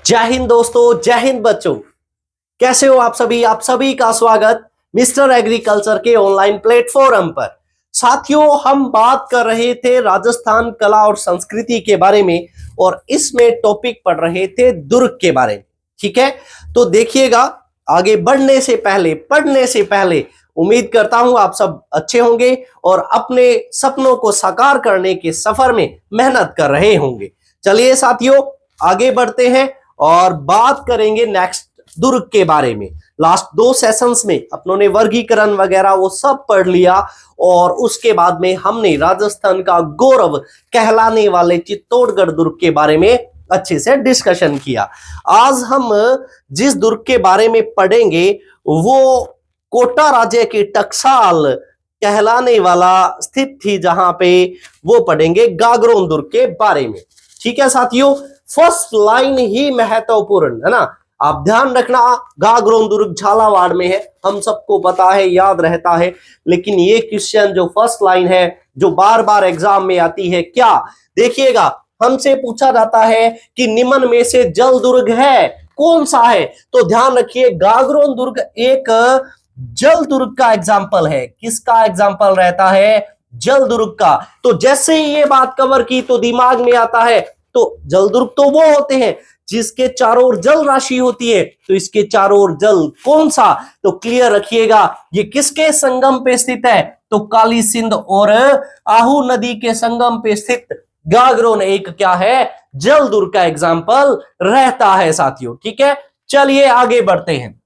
जय हिंद दोस्तों, जय हिंद बच्चों। कैसे हो आप सभी? आप सभी का स्वागत मिस्टर एग्रीकल्चर के ऑनलाइन प्लेटफॉर्म पर। साथियों, हम बात कर रहे थे राजस्थान कला और संस्कृति के बारे में और इसमें टॉपिक पढ़ रहे थे दुर्ग के बारे में। ठीक है, तो देखिएगा, आगे बढ़ने से पहले, पढ़ने से पहले उम्मीद करता हूं आप सब अच्छे होंगे और अपने सपनों को साकार करने के सफर में मेहनत कर रहे होंगे। चलिए साथियों, आगे बढ़ते हैं और बात करेंगे नेक्स्ट दुर्ग के बारे में। लास्ट 2 सेशंस में अपनों ने वर्गीकरण वगैरह वो सब पढ़ लिया और उसके बाद में हमने राजस्थान का गौरव कहलाने वाले चित्तौड़गढ़ दुर्ग के बारे में अच्छे से डिस्कशन किया। आज हम जिस दुर्ग के बारे में पढ़ेंगे वो कोटा राज्य के टकसाल कहलाने वाला स्थित थी, जहां पे वो पढ़ेंगे गागरोन दुर्ग के बारे में। ठीक है साथियों, फर्स्ट लाइन ही महत्वपूर्ण है ना। आप ध्यान रखना, गागरोन दुर्ग झालावाड़ में है, हम सबको पता है, याद रहता है। लेकिन ये क्वेश्चन जो फर्स्ट लाइन है, जो बार बार एग्जाम में आती है, क्या देखिएगा, हमसे पूछा जाता है कि निम्न में से जल दुर्ग है कौन सा है, तो ध्यान रखिए गागरोन दुर्ग एक जल दुर्ग का एग्जाम्पल है। किसका एग्जाम्पल रहता है? जल दुर्ग का। तो जैसे ही ये बात कवर की तो दिमाग में आता है, तो जल दुर्ग तो वो होते हैं जिसके चारों ओर जल राशि होती है, तो इसके चारों ओर जल कौन सा? तो क्लियर रखिएगा, ये किसके संगम पे स्थित है? तो काली सिंध और आहू नदी के संगम पे स्थित गागरोन एक क्या है? जल दुर्ग का एग्जाम्पल रहता है साथियों। ठीक है, चलिए आगे बढ़ते हैं।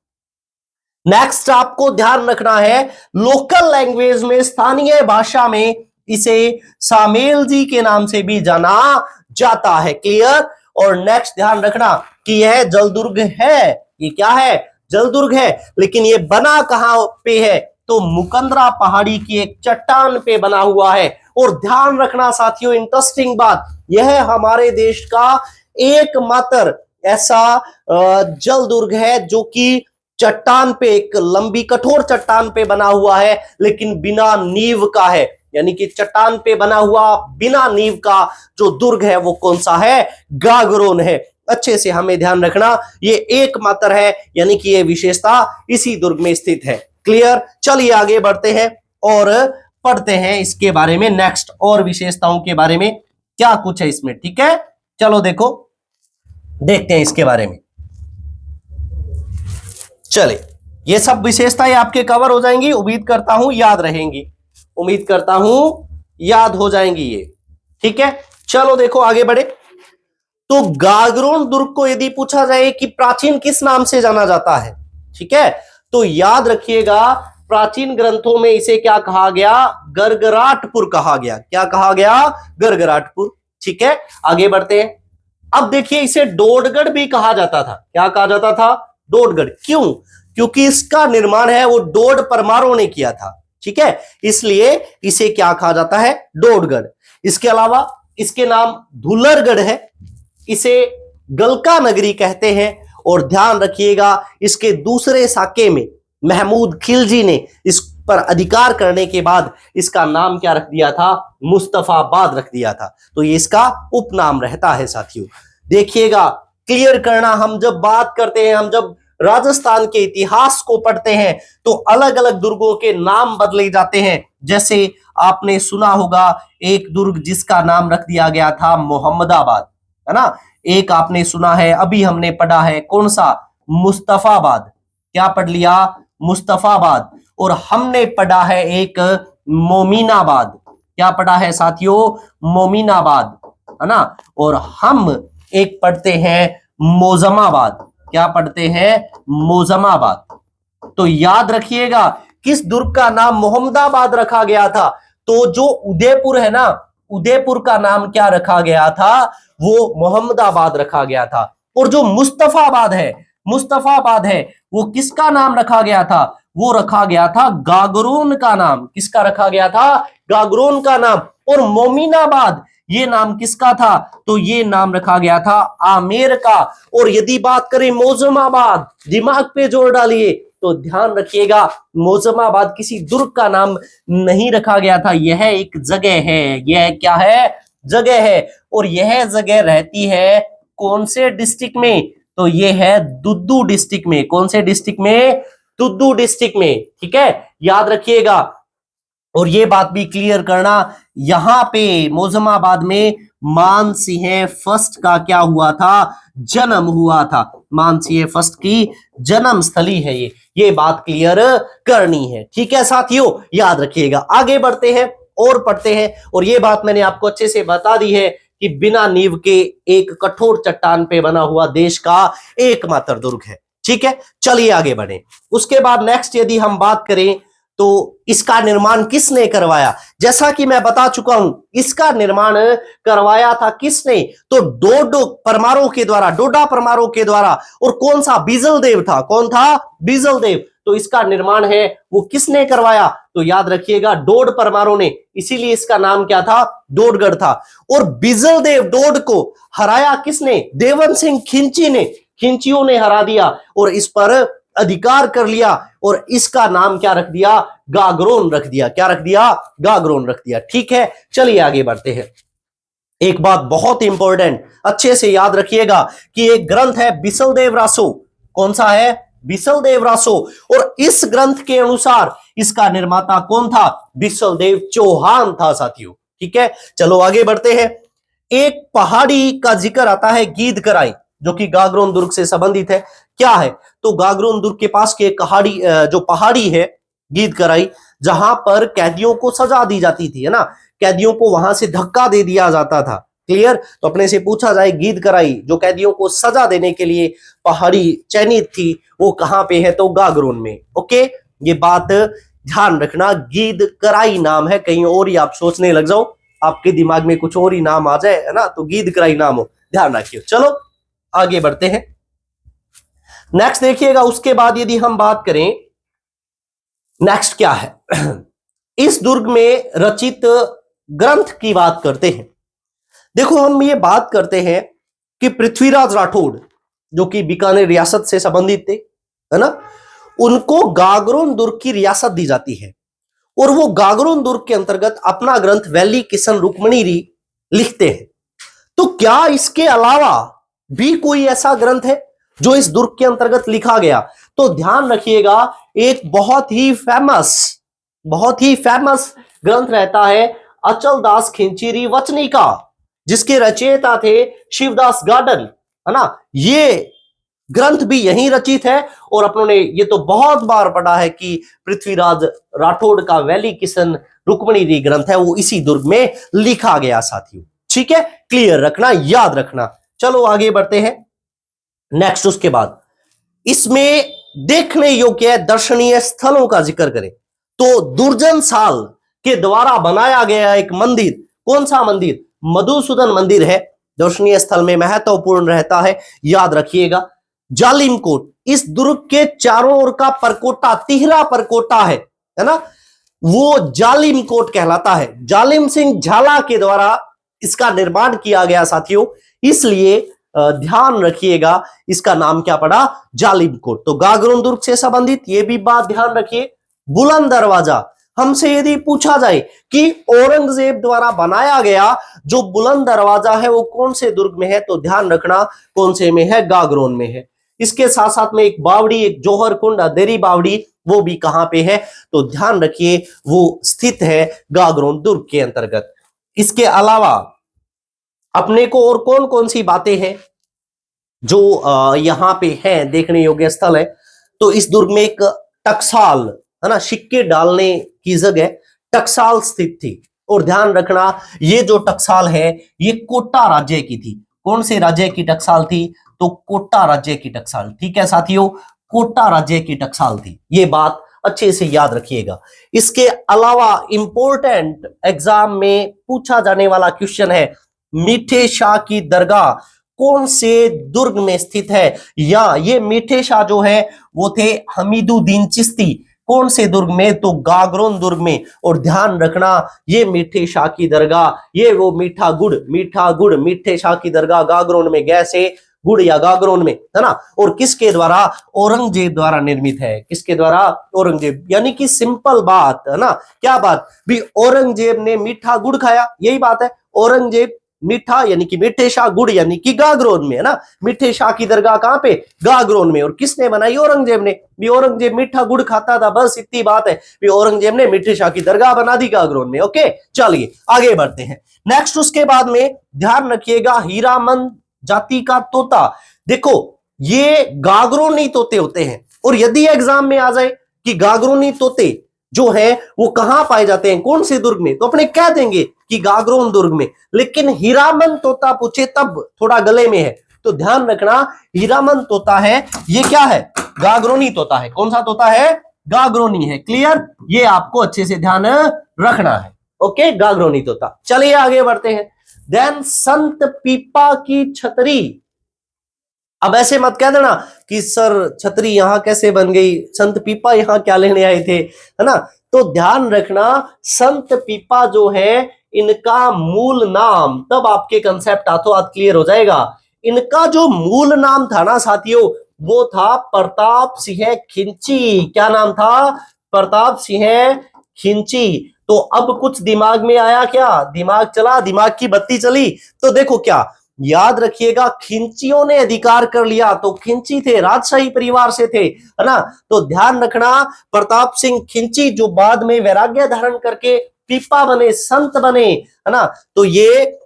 नेक्स्ट आपको ध्यान रखना है, लोकल लैंग्वेज में, स्थानीय भाषा में इसे सामेल जी के नाम से भी जाना जाता है। क्लियर? और नेक्स्ट ध्यान रखना कि यह जलदुर्ग है। ये क्या है? जलदुर्ग है। लेकिन ये बना कहां पे है? तो मुकंदरा पहाड़ी की एक चट्टान पे बना हुआ है। और ध्यान रखना साथियों, इंटरेस्टिंग बात, यह हमारे देश का एकमात्र ऐसा जलदुर्ग है जो कि चट्टान पे, एक लंबी कठोर चट्टान पे बना हुआ है, लेकिन बिना नींव का है। यानी कि चट्टान पे बना हुआ बिना नींव का जो दुर्ग है वो कौन सा है? गागरोन है। अच्छे से हमें ध्यान रखना, ये एकमात्र है, यानी कि ये विशेषता इसी दुर्ग में स्थित है। क्लियर? चलिए आगे बढ़ते हैं और पढ़ते हैं इसके बारे में, नेक्स्ट और विशेषताओं के बारे में क्या कुछ है इसमें। ठीक है, चलो देखो, देखते हैं इसके बारे में। चलिए, ये सब विशेषताएं आपके कवर हो जाएंगी, उम्मीद करता हूं याद रहेंगी, उम्मीद करता हूं याद हो जाएंगी ये। ठीक है, चलो देखो आगे बढ़े। तो गागरोन दुर्ग को यदि पूछा जाए कि प्राचीन किस नाम से जाना जाता है, ठीक है, तो याद रखिएगा, प्राचीन ग्रंथों में इसे क्या कहा गया? गरगराटपुर कहा गया। क्या कहा गया? गरगराटपुर। ठीक है, आगे बढ़ते हैं। अब देखिए, इसे डोडगढ़ भी कहा जाता था। क्या कहा जाता था? डोडगढ़। क्यों? क्योंकि इसका निर्माण है वो डोड परमारों ने किया था। ठीक है, इसलिए इसे क्या कहा जाता है? डोडगढ़। इसके अलावा इसके नाम धुलरगढ़ है, इसे गलका नगरी कहते हैं। और ध्यान रखिएगा, इसके दूसरे साके में महमूद खिलजी ने इस पर अधिकार करने के बाद इसका नाम क्या रख दिया था? मुस्तफाबाद रख दिया था। तो ये इसका उपनाम रहता है साथियों। देखिएगा, क्लियर करना, हम जब बात करते हैं, हम जब राजस्थान के इतिहास को पढ़ते हैं तो अलग अलग दुर्गों के नाम बदले जाते हैं। जैसे आपने सुना होगा एक दुर्ग जिसका नाम रख दिया गया था मोहम्मदाबाद, है ना। एक आपने सुना है, अभी हमने पढ़ा है, कौन सा? मुस्तफाबाद। क्या पढ़ लिया? मुस्तफाबाद। और हमने पढ़ा है एक मोमीनाबाद। क्या पढ़ा है साथियों? मोमीनाबाद, है ना। और हम एक पढ़ते हैं मोजमाबाद। क्या पढ़ते हैं? मोजमाबाद। तो याद रखिएगा, किस दुर्ग का नाम मोहम्मदाबाद रखा गया था? तो जो उदयपुर है ना, उदयपुर का नाम क्या रखा गया था? वो मोहम्मदाबाद रखा गया था। और जो मुस्तफाबाद है, मुस्तफाबाद है, वो किसका नाम रखा गया था? वो रखा गया था गागरोन का नाम। किसका रखा गया था? गागरोन का नाम। और मोमीनाबाद, ये नाम किसका था? तो ये नाम रखा गया था आमेर का। और यदि बात करें मोजमाबाद, दिमाग पे जोर डालिए, तो ध्यान रखिएगा, मोजमाबाद किसी दुर्ग का नाम नहीं रखा गया था, यह एक जगह है। यह क्या है? जगह है। और यह जगह रहती है कौन से डिस्ट्रिक्ट में? तो ये है दुद्दू डिस्ट्रिक्ट में। कौन से डिस्ट्रिक्ट में? दुद्दू डिस्ट्रिक्ट में। ठीक है, याद रखिएगा। और ये बात भी क्लियर करना, यहां पे मोजमाबाद में मानसिंह फर्स्ट का क्या हुआ था? जन्म हुआ था। मानसिंह फर्स्ट की जन्म स्थली है ये बात क्लियर करनी है। ठीक है साथियों, याद रखिएगा। आगे बढ़ते हैं और पढ़ते हैं। और ये बात मैंने आपको अच्छे से बता दी है कि बिना नींव के एक कठोर चट्टान पे बना हुआ देश का एकमात्र दुर्ग है। ठीक है, चलिए आगे बढ़े। उसके बाद नेक्स्ट यदि हम बात करें तो इसका निर्माण किसने करवाया? जैसा कि मैं बता चुका हूं, इसका निर्माण करवाया था किसने? तो डोडो परमारों के द्वारा, डोडा परमारों के द्वारा। और कौन सा? बिजल देव था। कौन था? बिजल देव। तो इसका निर्माण है वो किसने करवाया? तो याद रखिएगा, डोड परमारों ने। इसीलिए इसका नाम क्या था? डोडगढ़ था। और बिजल देव डोड को हराया किसने? देवन सिंह खिंची ने। खिंचियों ने हरा दिया और इस पर अधिकार कर लिया और इसका नाम क्या रख दिया? गागरोन रख दिया। क्या रख दिया? गागरोन रख दिया। ठीक है, चलिए आगे बढ़ते हैं। एक बात बहुत इंपॉर्टेंट अच्छे से याद रखिएगा कि एक ग्रंथ है बिसलदेव रासो। कौन सा है? बिसलदेव रासो। और इस ग्रंथ के अनुसार इसका निर्माता कौन था? बिसलदेव चौहान था साथियों। ठीक है, चलो आगे बढ़ते हैं। एक पहाड़ी का जिक्र आता है गीदकराई, जो कि गागरोन दुर्ग से संबंधित है। क्या है? तो गागरोन दुर्ग के पास के जो पहाड़ी है गीदकराई, जहां पर कैदियों को सजा दी जाती थी, है ना, कैदियों को वहां से धक्का दे दिया जाता था। क्लियर? तो अपने से पूछा जाए, गीदकराई जो कैदियों को सजा देने के लिए पहाड़ी चयनित थी, वो कहां पे है? तो गागरोन में। ओके, ये बात ध्यान रखना, गीदकराई नाम है। कहीं और ही आप सोचने लग जाओ, आपके दिमाग में कुछ और ही नाम आ जाए, है ना, तो गीदकराई नाम हो, ध्यान रखिए। चलो आगे बढ़ते हैं। नेक्स्ट देखिएगा, उसके बाद यदि हम बात करें, नेक्स्ट क्या है? इस दुर्ग में रचित ग्रंथ की बात करते हैं। देखो, हम ये बात करते हैं कि पृथ्वीराज राठौड़, जो कि बीकानेर रियासत से संबंधित थे, है ना, उनको गागरोन दुर्ग की रियासत दी जाती है। और वो गागरोन दुर्ग के अंतर्गत अपना ग्रंथ वैली किशन रुक्मणी लिखते हैं। तो क्या इसके अलावा भी कोई ऐसा ग्रंथ है जो इस दुर्ग के अंतर्गत लिखा गया? तो ध्यान रखिएगा, एक बहुत ही फेमस ग्रंथ रहता है अचल दास खिंचीरी वचनी का, जिसके रचयिता थे शिवदास गार्डन, है ना। ये ग्रंथ भी यहीं रचित है। और अपनों ने ये तो बहुत बार पढ़ा है कि पृथ्वीराज राठौड़ का वैली किशन रुक्मणी ग्रंथ है, वो इसी दुर्ग में लिखा गया साथियों। ठीक है, क्लियर रखना, याद रखना। चलो आगे बढ़ते हैं। नेक्स्ट, उसके बाद इसमें देखने योग्य दर्शनीय स्थलों का जिक्र करें तो दुर्जन साल के द्वारा बनाया गया एक मंदिर, कौन सा मंदिर? मधुसूदन मंदिर है, दर्शनीय स्थल में महत्वपूर्ण रहता है, याद रखिएगा। जालिम कोट, इस दुर्ग के चारों ओर का परकोटा, तिहरा परकोटा है ना, वो जालिम कोट कहलाता है। जालिम सिंह झाला के द्वारा इसका निर्माण किया गया साथियों, इसलिए ध्यान रखिएगा इसका नाम क्या पड़ा? जालिम कोट। तो गागरोन दुर्ग से संबंधित ये भी बात ध्यान रखिए। बुलंद दरवाजा, हमसे यदि पूछा जाए कि औरंगजेब द्वारा बनाया गया जो बुलंद दरवाजा है वो कौन से दुर्ग में है, तो ध्यान रखना कौन से में है? गागरोन में है। इसके साथ साथ में एक बावड़ी, एक जौहर कुंड, अंधेरी बावड़ी, वो भी कहां पे है? तो ध्यान रखिए वो स्थित है गागरोन दुर्ग के अंतर्गत। इसके अलावा अपने को और कौन कौन सी बातें हैं जो यहां पे हैं देखने योग्य स्थल है? तो इस दुर्ग में एक टकसाल, है ना, सिक्के डालने की जगह टकसाल स्थित थी। और ध्यान रखना, ये जो टकसाल है ये कोटा राज्य की थी। कौन से राज्य की टकसाल थी? तो कोटा राज्य की टकसाल। ठीक है साथियों, कोटा राज्य की टकसाल थी, ये बात अच्छे से याद रखिएगा। इसके अलावा इंपॉर्टेंट एग्जाम में पूछा जाने वाला क्वेश्चन है, मीठे शाह की दरगाह कौन से दुर्ग में स्थित है? या ये मीठे शाह जो है वो थे हमीदुद्दीन चिश्ती, कौन से दुर्ग में? तो गागरोन दुर्ग में। और ध्यान रखना, ये मीठे शाह की दरगाह, ये वो मीठा गुड़ मीठे शाह की दरगाह गागरोन में, गैसे गुड़ या गागरोन में, है ना। और किसके द्वारा? औरंगजेब द्वारा निर्मित है। किसके द्वारा? औरंगजेब। यानी कि सिंपल बात है ना, क्या बात भी? औरंगजेब ने मीठा गुड़ खाया, यही बात है। औरंगजेब मीठा यानी कि मीठे शाह, गुड़ यानी कि गागरोन में, है ना। मीठे शाह की दरगाह कहां पे? गागरोन में। और किसने बनाई? औरंगजेब ने। भी औरंगजेब मीठा गुड़ खाता था, बस इतनी बात है। भी औरंगजेब ने मीठे शाह की दरगाह बना दी गागरोन में। ओके, चलिए आगे बढ़ते हैं। नेक्स्ट उसके बाद में ध्यान रखिएगा, हीरामन जाति का तोता। देखो ये गागरोनी तोते होते हैं, और यदि एग्जाम में आ जाए कि गागरोनी तोते जो है वो कहां पाए जाते हैं, कौन से दुर्ग में, तो अपने कह देंगे कि गागरोन दुर्ग में। लेकिन हीरामन तोता पूछे तब थोड़ा गले में है, तो ध्यान रखना हीरामन तोता है ये क्या है? गागरोनी तोता है। कौन सा तोता है? गागरोनी है। क्लियर? ये आपको अच्छे से ध्यान रखना है। ओके, गागरोनी तोता। चलिए आगे बढ़ते हैं। देन संत पीपा की छतरी। अब ऐसे मत कह देना कि सर छतरी यहां कैसे बन गई, संत पीपा यहां क्या लेने आए थे, है ना। तो ध्यान रखना, संत पीपा जो है इनका मूल नाम, तब आपके कंसेप्ट हाथों हाथ क्लियर हो जाएगा। इनका जो मूल नाम था ना साथियों, वो था प्रताप सिंह खिंची। क्या नाम था? प्रताप सिंह खिंची। तो अब कुछ दिमाग में आया क्या? दिमाग चला, दिमाग की बत्ती चली। तो देखो क्या याद रखिएगा, खिंचियों ने अधिकार कर लिया, तो खिंची थे, राजशाही परिवार से थे, है ना। तो ध्यान रखना, प्रताप सिंह खिंची जो बाद में वैराग्य धारण करके पीपा बने, संत बने, है ना। तो ये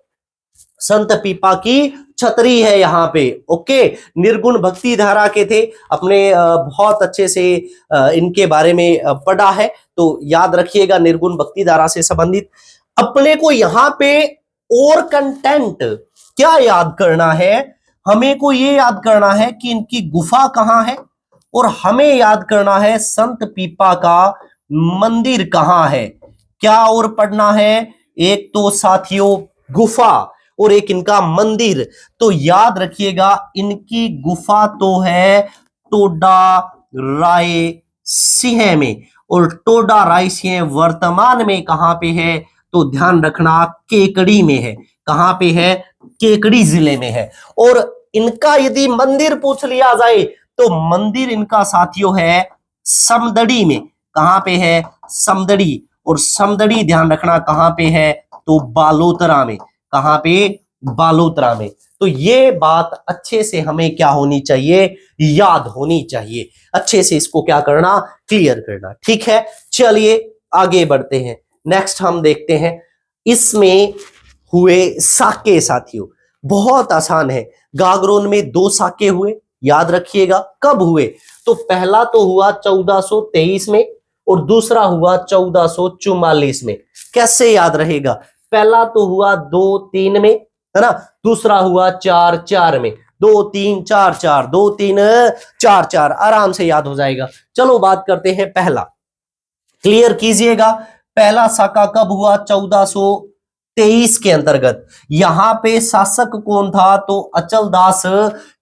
संत पीपा की छतरी है यहां पे। ओके, निर्गुण भक्ति धारा के थे। अपने बहुत अच्छे से इनके बारे में पढ़ा है, तो याद रखिएगा निर्गुण भक्ति धारा से संबंधित। अपने को यहां पे और कंटेंट क्या याद करना है? हमें को ये याद करना है कि इनकी गुफा कहां है, और हमें याद करना है संत पीपा का मंदिर कहां है। क्या और पढ़ना है? एक तो साथियों गुफा, और एक इनका मंदिर। तो याद रखिएगा, इनकी गुफा तो है टोडा राय सिंह में, और टोडा राय सिंह वर्तमान में कहां पे है? तो ध्यान रखना केकड़ी में है। कहां पे है? केकड़ी जिले में है। और इनका यदि मंदिर पूछ लिया जाए, तो मंदिर इनका साथियों है समदड़ी में। कहां पे है? समदड़ी। और समदड़ी ध्यान रखना कहां पे है? तो बालोतरा में। कहां पे? बालोतरा में। तो ये बात अच्छे से हमें क्या होनी चाहिए? याद होनी चाहिए। अच्छे से इसको क्या करना? क्लियर करना। ठीक है, चलिए आगे बढ़ते हैं। नेक्स्ट हम देखते हैं, इसमें हुए साके साथियों, बहुत आसान है। गागरोन में 2 साके हुए, याद रखिएगा। कब हुए? तो पहला तो हुआ 1423 में, और दूसरा हुआ 1444 में। कैसे याद रहेगा? पहला तो हुआ 2-3 में, है ना। दूसरा हुआ 4-4 में। 2-3-4-4, 2-3-4-4, आराम से याद हो जाएगा। चलो बात करते हैं पहला, क्लियर कीजिएगा। पहला साका कब हुआ? 1423 के अंतर्गत। यहां पे शासक कौन था? तो अचलदास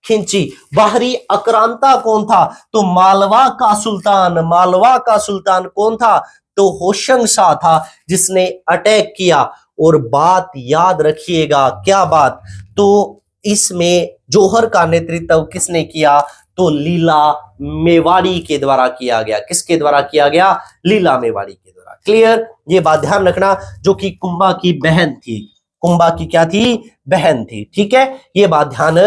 खिंची। बाहरी आक्रांता कौन था? तो मालवा का सुल्तान। मालवा का सुल्तान कौन था? तो होशंग शाह था, जिसने अटैक किया। और बात याद रखिएगा, क्या बात? तो इसमें जौहर का नेतृत्व किसने किया? तो लीला मेवाड़ी के द्वारा किया गया। किसके द्वारा किया गया? लीला मेवाड़ी के द्वारा। क्लियर? ये बात ध्यान रखना, जो कि कुंभा की बहन थी। कुंभा की क्या थी? बहन थी। ठीक है, ये बात ध्यान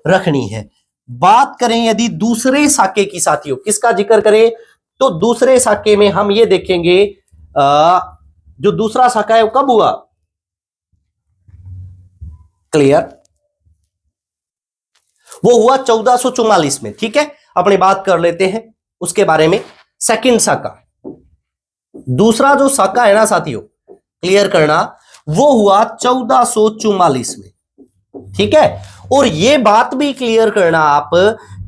रखनी है। बात करें यदि दूसरे साके की साथियों, किसका जिक्र करें? तो दूसरे साके में हम ये देखेंगे, जो दूसरा साका है वो कब हुआ? क्लियर? वो हुआ 1444 में। ठीक है, अपनी बात कर लेते हैं उसके बारे में। सेकंड साका, दूसरा जो साका है ना साथियों, क्लियर करना, वो हुआ 1444 में। ठीक है, और ये बात भी क्लियर करना आप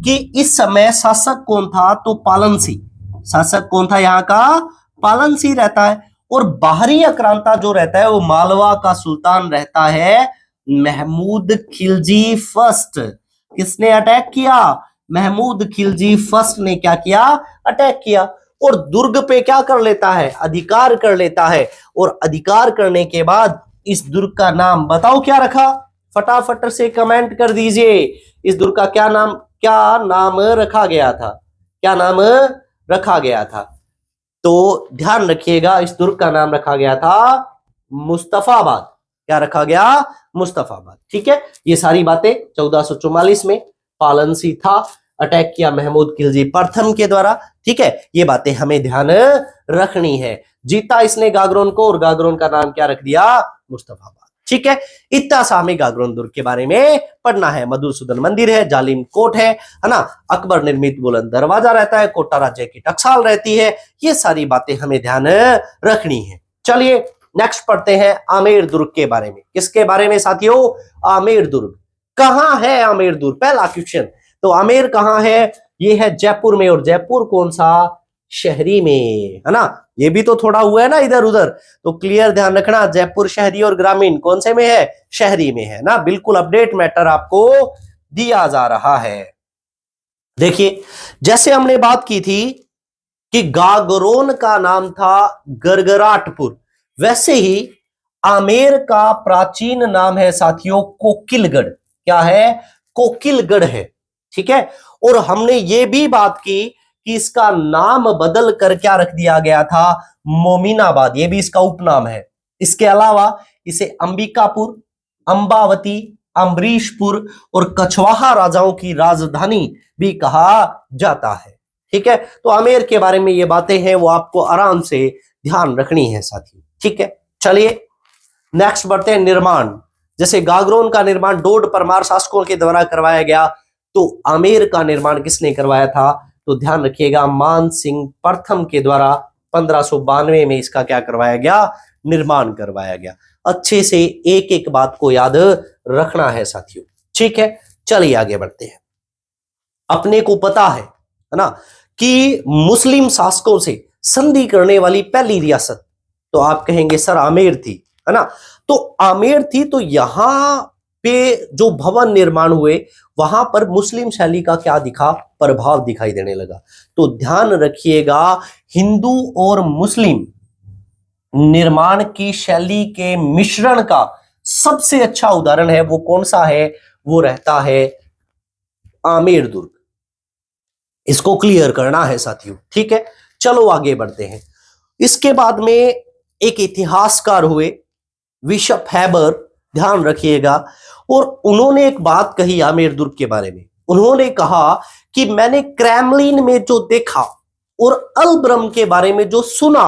कि इस समय शासक कौन था? तो पालन सिंह। शासक कौन था यहां का? पालन सिंह रहता है। और बाहरी आक्रांता जो रहता है वो मालवा का सुल्तान रहता है महमूद खिलजी फर्स्ट। किसने अटैक किया? महमूद खिलजी फर्स्ट ने क्या किया? अटैक किया। और दुर्ग पे क्या कर लेता है? अधिकार कर लेता है। और अधिकार करने के बाद इस दुर्ग का नाम बताओ क्या रखा? फटाफट से कमेंट कर दीजिए। इस दुर्ग का क्या नाम रखा गया था? क्या नाम रखा गया था? तो ध्यान रखिएगा, इस दुर्ग का नाम रखा गया था मुस्तफाबाद। क्या रखा गया? मुस्तफाबाद। ठीक है, ये सारी बातें 1444 में पालनसी था, अटैक किया महमूद खिलजी प्रथम के द्वारा। ठीक है, ये बातें हमें ध्यान रखनी है। जीता इसने गागरोन को और गागरोन का नाम क्या रख दिया? मुस्तफाबाद। ठीक है, इतना सा हमें गागरोन दुर्ग के बारे में पढ़ना है। मधुसूदन मंदिर है, जालिम कोट है ना, अकबर निर्मित बुलंद दरवाजा रहता है, कोटा राज्य की टकसाल रहती है। ये सारी बातें हमें ध्यान रखनी है। चलिए नेक्स्ट पढ़ते हैं आमेर दुर्ग के बारे में। किसके बारे में साथियों? आमेर दुर्ग। कहां है आमेर दुर्ग? पहला क्वेश्चन। तो आमेर कहां है? ये है जयपुर में, और जयपुर कौन सा? शहरी में, है ना। ये भी तो थोड़ा हुआ है ना इधर उधर, तो क्लियर ध्यान रखना, जयपुर शहरी और ग्रामीण कौन से में है? शहरी में है ना। बिल्कुल अपडेट मैटर आपको दिया जा रहा है। देखिए, जैसे हमने बात की थी कि गागरोन का नाम था गरगराटपुर, वैसे ही आमेर का प्राचीन नाम है साथियों कोकिलगढ़। क्या है? कोकिलगढ़ है। ठीक है, और हमने ये भी बात की कि इसका नाम बदल कर क्या रख दिया गया था? मोमिनाबाद। ये भी इसका उपनाम है। इसके अलावा इसे अंबिकापुर, अंबावती, अम्बरीशपुर और कछवाहा राजाओं की राजधानी भी कहा जाता है। ठीक है, तो आमेर के बारे में ये बातें हैं, वो आपको आराम से ध्यान रखनी है साथियों। ठीक है, चलिए नेक्स्ट बढ़ते हैं। निर्माण, जैसे गागरोन का निर्माण डोड परमार शासकों के द्वारा करवाया गया, तो आमेर का निर्माण किसने करवाया था? तो ध्यान रखिएगा, मान सिंह प्रथम के द्वारा 1592 में इसका क्या करवाया गया? निर्माण करवाया गया। अच्छे से एक एक बात को याद रखना है साथियों। ठीक है, चलिए आगे बढ़ते हैं। अपने को पता है ना कि मुस्लिम शासकों से संधि करने वाली पहली रियासत, तो आप कहेंगे सर आमेर थी, है ना। तो आमेर थी, तो यहां पे जो भवन निर्माण हुए वहां पर मुस्लिम शैली का क्या दिखा? प्रभाव दिखाई देने लगा। तो ध्यान रखिएगा, हिंदू और मुस्लिम निर्माण की शैली के मिश्रण का सबसे अच्छा उदाहरण है, वो कौन सा है? वो रहता है आमेर दुर्ग। इसको क्लियर करना है साथियों। ठीक है, चलो आगे बढ़ते हैं। इसके बाद में एक इतिहासकार हुए बिशप हैबर, ध्यान रखिएगा, और उन्होंने एक बात कही आमेर दुर्ग के बारे में। उन्होंने कहा कि मैंने क्रेमलिन में जो देखा और अलब्रम के बारे में जो सुना,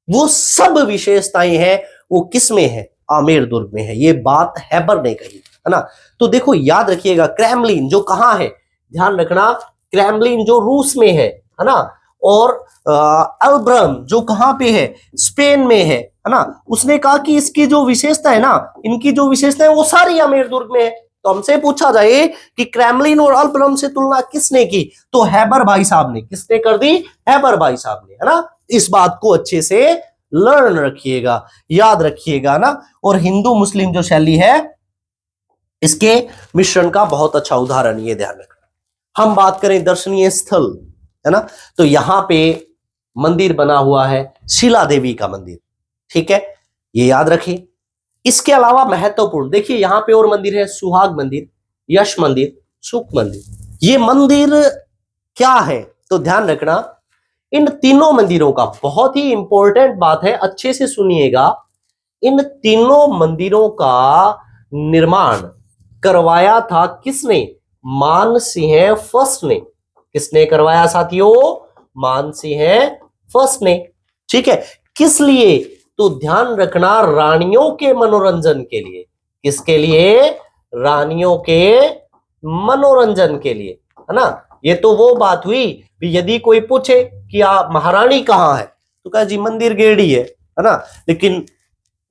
वो सब विशेषताएं हैं, वो किस में है? आमेर दुर्ग में है। ये बात हैबर ने कही, है ना। तो देखो याद रखिएगा, क्रेमलिन जो कहां है? ध्यान रखना, क्रेमलिन जो रूस में है ना, और अलब्रम जो कहां पे है? स्पेन में है ना। उसने कहा कि इसकी जो विशेषता है ना, इनकी जो विशेषता है वो सारी आमेर दुर्ग में है। तो हमसे पूछा जाए कि क्रेमलिन और अलब्रम से तुलना किसने की? तो हैबर भाई साहब ने। किसने कर दी? हैबर भाई साहब ने, है ना। इस बात को अच्छे से लर्न रखिएगा, याद रखिएगा ना। और हिंदू मुस्लिम जो शैली है, इसके मिश्रण का बहुत अच्छा उदाहरण, ये ध्यान रखना। हम बात करें दर्शनीय स्थल, है ना, तो यहां पे मंदिर बना हुआ है शिला देवी का मंदिर। ठीक है, ये याद रखें। इसके अलावा महत्वपूर्ण, देखिए यहां पे और मंदिर है, सुहाग मंदिर, यश मंदिर, सुख मंदिर। ये मंदिर क्या है? तो ध्यान रखना, इन तीनों मंदिरों का बहुत ही इंपॉर्टेंट बात है, अच्छे से सुनिएगा। इन तीनों मंदिरों का निर्माण करवाया था किसने? मानसिंह फर्स्ट ने। किसने करवाया साथियों? मानसिंह फर्स्ट ने। ठीक है, किस लिए? तो ध्यान रखना, रानियों के मनोरंजन के लिए। किसके लिए? रानियों के मनोरंजन के लिए, है ना। ये तो वो बात हुई कि यदि कोई पूछे कि आप महारानी कहाँ है, तो कहा जी मंदिर गेड़ी है ना। लेकिन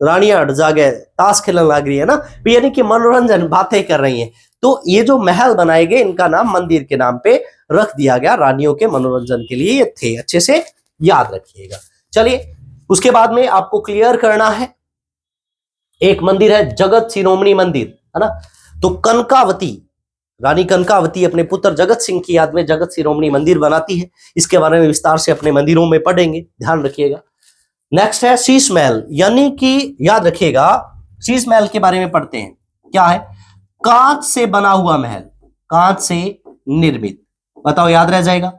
रानियां हट जागे ताश खेलने लग रही है ना, यानी कि मनोरंजन बातें कर रही हैं। तो ये जो महल बनाए गए, इनका नाम मंदिर के नाम पे रख दिया गया, रानियों के मनोरंजन के लिए ये थे। अच्छे से याद रखिएगा। चलिए उसके बाद में आपको क्लियर करना है, एक मंदिर है जगत शिरोमणि मंदिर, है ना। तो कनकावती, रानी कनकावती अपने पुत्र जगत सिंह की याद में जगत शिरोमणि मंदिर बनाती है। इसके बारे में विस्तार से अपने मंदिरों में पढ़ेंगे, ध्यान रखिएगा। नेक्स्ट है शीश महल, यानी कि याद रखिएगा, शीश महल के बारे में पढ़ते हैं। क्या है? कांच से बना हुआ महल, कांच से निर्मित। बताओ, याद रह जाएगा।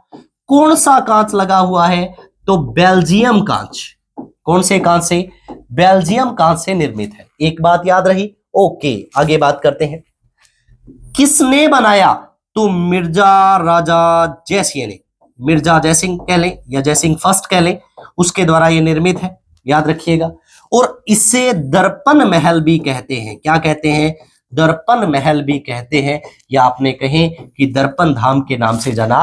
कौन सा कांच लगा हुआ है? तो बेल्जियम कांच। कौन से कांच से? बेल्जियम कांच से निर्मित है। एक बात याद रही। ओके, आगे बात करते हैं। किसने बनाया? तो मिर्जा राजा जयसिंह ने, मिर्जा जयसिंह कह लें या जयसिंह फर्स्ट कह लें, उसके द्वारा यह निर्मित है, याद रखिएगा। और इसे दर्पण महल भी कहते हैं। क्या कहते हैं? दर्पण महल भी कहते हैं, या आपने कहे कि दर्पण धाम के नाम से जाना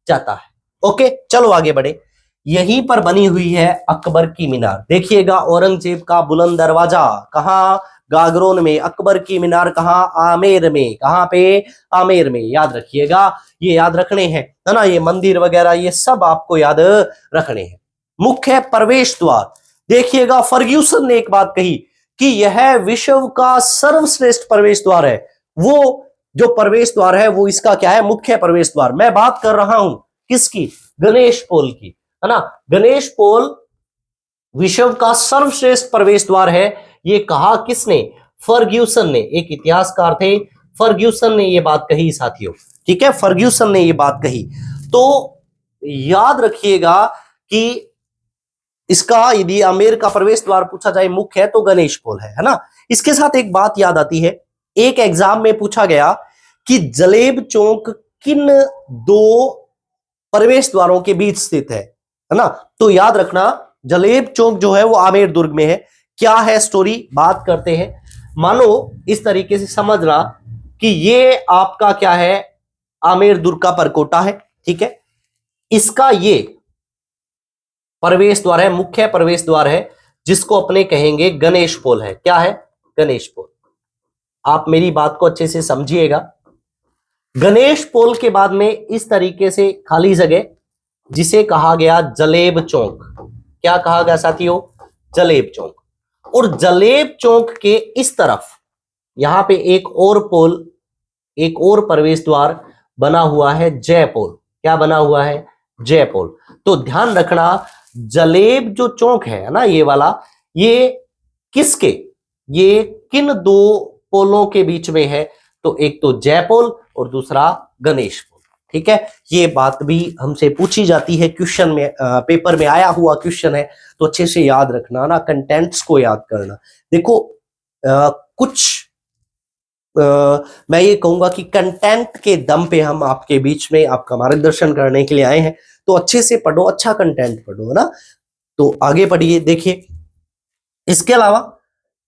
जाता है। ओके, चलो आगे बढ़े। यहीं पर बनी हुई है अकबर की मीनार। देखिएगा, औरंगजेब का बुलंद दरवाजा कहां? गागरोन में। अकबर की मीनार कहां? आमेर में। कहां पे? आमेर में। याद रखिएगा, ये याद रखने हैं, है ना। ये मंदिर वगैरह ये सब आपको याद रखने हैं। मुख्य प्रवेश द्वार, देखिएगा फर्ग्यूसन ने एक बात कही कि यह विश्व का सर्वश्रेष्ठ प्रवेश द्वार है। वो जो प्रवेश द्वार है वो इसका क्या है? मुख्य प्रवेश द्वार। मैं बात कर रहा हूं किसकी? गणेश पोल की, है ना। गणेश पोल विश्व का सर्वश्रेष्ठ प्रवेश द्वार है। ये कहा किसने? फर्ग्यूसन ने। एक इतिहासकार थे, फर्ग्यूसन ने ये बात कही साथियों, ठीक है। फर्ग्यूसन ने ये बात कही। तो याद रखिएगा कि इसका यदि आमेर का प्रवेश द्वार पूछा जाए मुख्य है तो गणेश पोल है ना। इसके साथ एक बात याद आती है, एक एग्जाम में पूछा गया कि जलेब चौक किन दो प्रवेश द्वारों के बीच स्थित है ना। तो याद रखना, जलेब चौक जो है वो आमेर दुर्ग में है। क्या है स्टोरी, बात करते हैं। मानो इस तरीके से समझना कि ये आपका क्या है? आमेर दुर्ग का परकोटा है, ठीक है। इसका ये प्रवेश द्वार है, मुख्य प्रवेश द्वार है, जिसको अपने कहेंगे गणेश पोल है। क्या है? गणेश पोल। आप मेरी बात को अच्छे से समझिएगा। गणेश पोल के बाद में इस तरीके से खाली जगह, जिसे कहा गया जलेब चौक। क्या कहा गया साथियों? जलेब चौक। और जलेब चौक के इस तरफ यहां पे एक और पोल, एक और प्रवेश द्वार बना हुआ है, जय पोल। क्या बना हुआ है? जय पोल। तो ध्यान रखना, जलेब जो चौक है ना, ये वाला, ये किसके, ये किन दो पोलों के बीच में है? तो एक तो जय पोल और दूसरा गणेश पोल, ठीक है। ये बात भी हमसे पूछी जाती है क्वेश्चन में, पेपर में आया हुआ क्वेश्चन है, तो अच्छे से याद रखना ना, कंटेंट्स को याद करना। देखो मैं ये कहूंगा कि कंटेंट के दम पे हम आपके बीच में आपका मार्गदर्शन करने के लिए आए हैं, तो अच्छे से पढ़ो, अच्छा कंटेंट पढ़ो, है ना। तो आगे पढ़िए, देखिए। इसके अलावा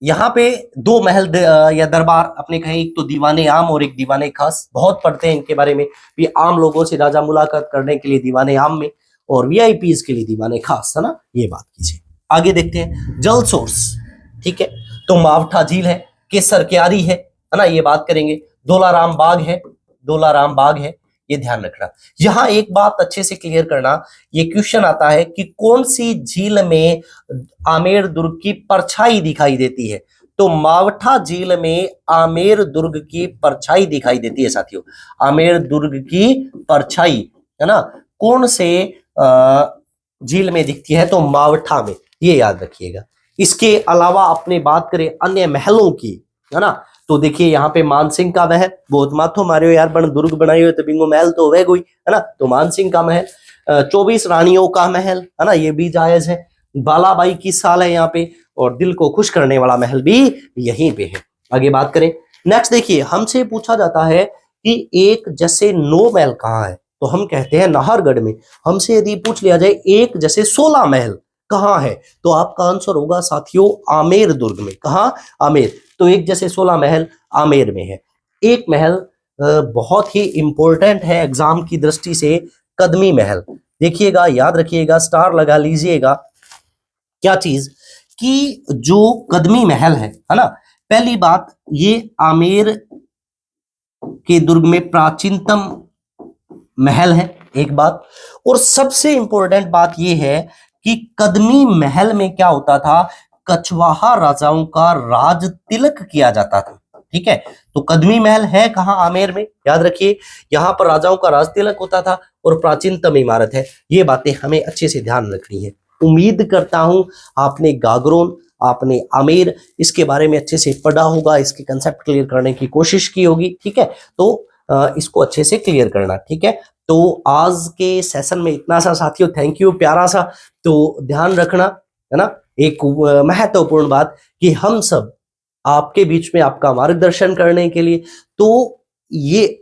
यहाँ पे दो महल या दरबार अपने कहें, एक तो दीवाने आम और एक दीवाने खास। बहुत पढ़ते हैं इनके बारे में भी, आम लोगों से राजा मुलाकात करने के लिए दीवाने आम में, और वीआईपीज के लिए दीवाने खास, है ना। ये बात कीजिए। आगे देखते हैं, जल सोर्स, ठीक है। तो मावठा झील है, केसर क्यारी है ना, ये बात करेंगे। दोलाराम बाग है, दोलाराम बाग है, ये ध्यान रखना। यहां एक बात अच्छे से क्लियर करना, ये क्वेश्चन आता है कि कौन सी झील में आमेर दुर्ग की परछाई दिखाई देती है? तो मावठा झील में आमेर दुर्ग की परछाई दिखाई देती है साथियों। आमेर दुर्ग की परछाई, है ना, कौन से झील में दिखती है? तो मावठा में, ये याद रखिएगा। इसके अलावा अपने बात करें अन्य महलों की, है ना, तो देखिए यहाँ पे मानसिंह का महल, बहुत माथो मारियो यार, बन दुर्ग बनाई हुई तो बिंगो महल तो वह कोई, है ना। तो मानसिंह का महल, 24 रानियों का महल, है ना, ये भी जायज है। बालाबाई की साल है यहाँ पे, और दिल को खुश करने वाला महल भी यहीं पे है। आगे बात करें, नेक्स्ट देखिए, हमसे पूछा जाता है कि एक जैसे 9 महल कहाँ है? तो हम कहते हैं नाहरगढ़ में। हमसे यदि पूछ लिया जाए एक जैसे 16 महल कहाँ है? तो आपका आंसर होगा साथियों आमेर दुर्ग में। कहाँ? आमेर। तो एक जैसे 16 महल आमेर में है। एक महल बहुत ही इंपॉर्टेंट है एग्जाम की दृष्टि से, कदमी महल। देखिएगा, याद रखिएगा, स्टार लगा लीजिएगा। क्या चीज कि जो कदमी महल है ना, पहली बात ये आमेर के दुर्ग में प्राचीनतम महल है, एक बात। और सबसे इंपॉर्टेंट बात यह है कि कदमी महल में क्या होता था? कछवाहा राजाओं का राज तिलक किया जाता था, ठीक है। तो कदमी महल है कहां? आमेर में, याद रखिए। यहां पर राजाओं का राज तिलक होता था और प्राचीनतम इमारत है। ये बातें हमें अच्छे से ध्यान रखनी है। उम्मीद करता हूं आपने गागरोन, आपने आमेर, इसके बारे में अच्छे से पढ़ा होगा, इसके कंसेप्ट क्लियर करने की कोशिश की होगी, ठीक है। तो इसको अच्छे से क्लियर करना, ठीक है। तो आज के सेशन में इतना सा साथियों, थैंक यू, प्यारा सा। तो ध्यान रखना, है ना। एक महत्वपूर्ण बात कि हम सब आपके बीच में आपका मार्गदर्शन करने के लिए, तो ये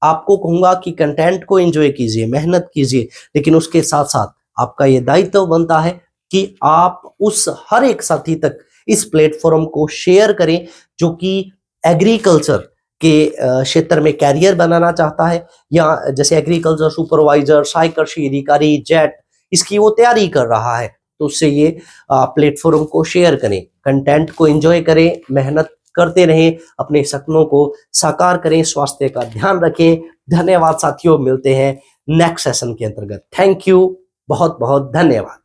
आपको कहूंगा कि कंटेंट को एंजॉय कीजिए, मेहनत कीजिए, लेकिन उसके साथ साथ आपका ये दायित्व बनता है कि आप उस हर एक साथी तक इस प्लेटफॉर्म को शेयर करें जो कि एग्रीकल्चर के क्षेत्र में कैरियर बनाना चाहता है, या जैसे एग्रीकल्चर सुपरवाइजर, सहायक कृषि अधिकारी, जेट, इसकी वो तैयारी कर रहा है। तो उससे ये प्लेटफॉर्म को शेयर करें, कंटेंट को एंजॉय करें, मेहनत करते रहें, अपने सपनों को साकार करें, स्वास्थ्य का ध्यान रखें। धन्यवाद साथियों, मिलते हैं नेक्स्ट सेशन के अंतर्गत। थैंक यू, बहुत बहुत धन्यवाद।